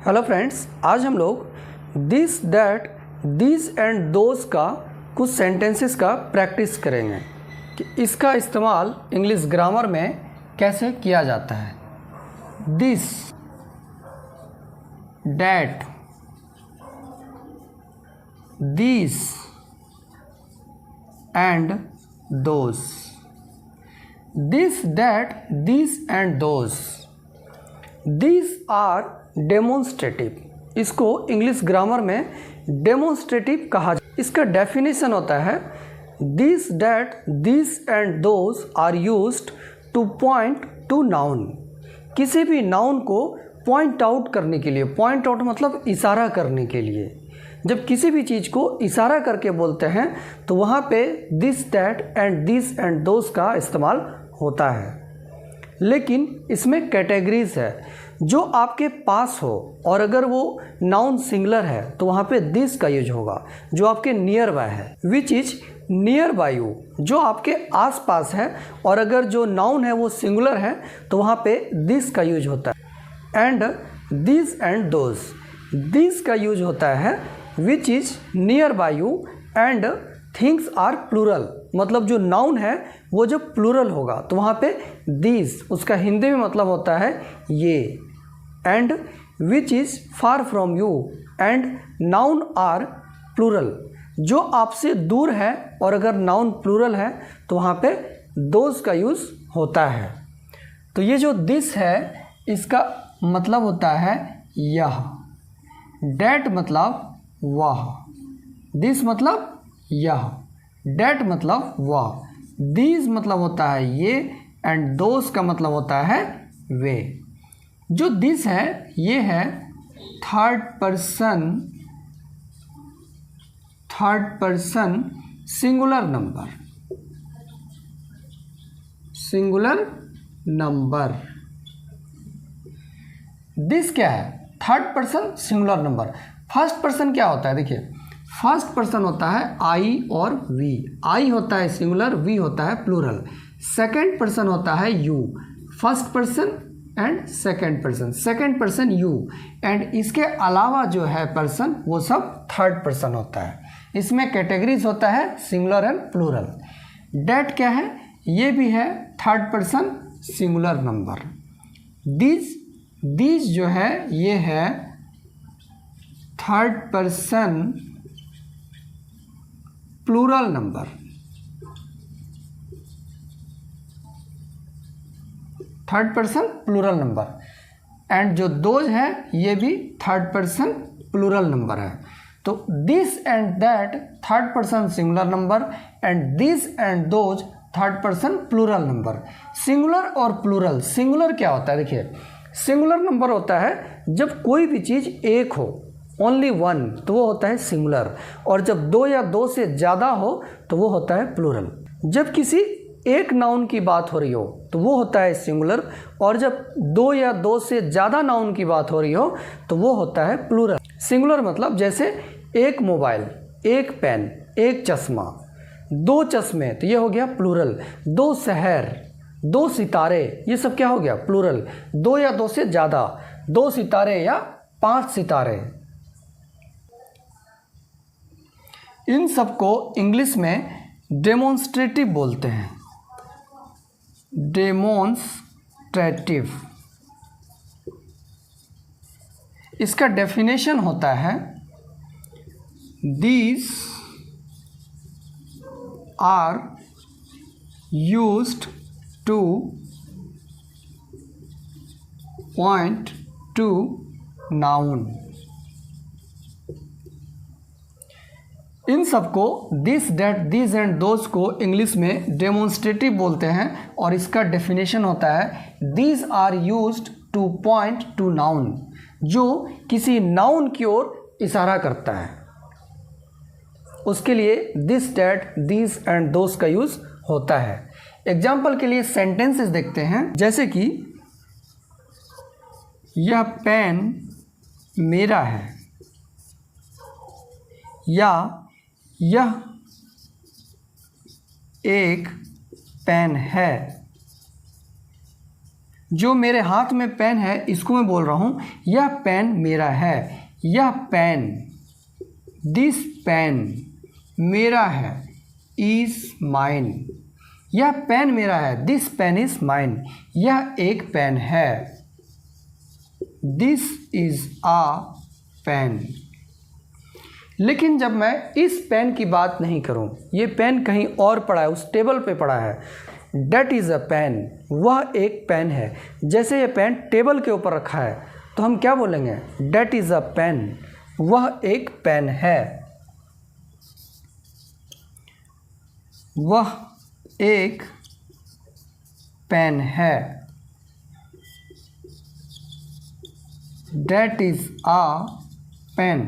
Hello friends, आज हम लोग दिस दैट दिस एंड दोस का कुछ सेंटेंसेस का प्रैक्टिस करेंगे कि इसका इस्तेमाल इंग्लिश ग्रामर में कैसे किया जाता है। This that this and those. This that this and those, these are demonstrative. इसको इंग्लिश ग्रामर में डेमोन्स्ट्रेटिव कहा जाता है। इसका डेफिनेशन होता है this that this and those are used to point to noun. किसी भी नाउन को पॉइंट आउट करने के लिए, पॉइंट आउट मतलब इशारा करने के लिए, जब किसी भी चीज़ को इशारा करके बोलते हैं तो वहाँ पे this that and these and दोस का इस्तेमाल होता है। लेकिन इसमें कैटेगरीज है। जो आपके पास हो और अगर वो नाउन सिंगुलर है तो वहाँ पे दिस का यूज होगा। जो आपके नियर बाय है, which is near by you, जो आपके आसपास है, और अगर जो नाउन है वो सिंगुलर है तो वहाँ पे दिस का यूज होता है। And these and those, these का यूज होता है which is near by you and things are plural. मतलब जो नाउन है वो जब प्लूरल होगा तो वहाँ पे दिस, उसका हिंदी में मतलब होता है ये। And which is far from you and noun are plural, जो आपसे दूर है और अगर नाउन प्लूरल है तो वहाँ पे दोस का यूज़ होता है। तो ये जो दिस है इसका मतलब होता है यह, डैट मतलब वह, दिस मतलब यह, डैट मतलब वह, दीज मतलब होता है ये, एंड दोस का मतलब होता है वे। जो दिस है ये है third person singular number, singular number. This क्या है? Third person singular number. First person क्या होता है? देखिए, फर्स्ट पर्सन होता है आई और वी। आई होता है सिंगुलर, वी होता है प्लूरल। सेकंड पर्सन होता है you, first person and second person, second person you, and इसके अलावा जो है पर्सन वो सब थर्ड पर्सन होता है। इसमें कैटेगरीज होता है सिंगुलर एंड प्लूरल। डैट क्या है? ये भी है third person singular number. These जो है ये है third person plural number. Third person plural number. And जो दोज है ये भी थर्ड पर्सन प्लूरल नंबर है। तो this and that third person singular number, and these and those third person plural number. Singular और प्लूरल, सिंगुलर क्या होता है? देखिए, सिंगुलर नंबर होता है जब कोई भी चीज़ एक हो, ओनली वन, तो वो होता है सिंगुलर। और जब दो या दो से ज़्यादा हो तो वो होता है प्लूरल। जब किसी एक नाउन की बात हो रही हो तो वो होता है सिंगुलर, और जब दो या दो से ज़्यादा नाउन की बात हो रही हो तो वो होता है प्लूरल। सिंगुलर मतलब जैसे एक मोबाइल, एक पेन, एक चश्मा, दो चश्मे, तो ये हो गया प्लूरल। दो शहर, दो सितारे, ये सब क्या हो गया? प्लूरल। दो या दो से ज़्यादा, दो सितारे या 5 सितारे। इन सबको इंग्लिश में डेमोन्स्ट्रेटिव बोलते हैं, डेमोन्स्ट्रेटिव। इसका डेफिनेशन होता है these are used to point to noun. इन सबको this that this and those को इंग्लिश में डेमोन्स्ट्रेटिव बोलते हैं, और इसका डेफिनेशन होता है these are used to point to noun, जो किसी नाउन की ओर इशारा करता है। उसके लिए दिस डैट दिस एंड दोस का यूज होता है। एग्जाम्पल के लिए सेंटेंसेस देखते हैं, जैसे कि यह पेन मेरा है, या यह एक पेन है। जो मेरे हाथ में पेन है इसको मैं बोल रहा हूँ यह पेन मेरा है। यह पेन, दिस पेन मेरा है, इज माइन। यह पेन मेरा है, दिस पेन इज माइन। यह एक पेन है, दिस इज आ पेन। लेकिन जब मैं इस पेन की बात नहीं करूं, ये पेन कहीं और पड़ा है, उस टेबल पे पड़ा है, डेट इज़ अ पेन, वह एक पेन है। जैसे ये पेन टेबल के ऊपर रखा है तो हम क्या बोलेंगे, डेट इज़ अ पेन, वह एक पेन है। वह एक पेन है, डेट इज़ अ पेन।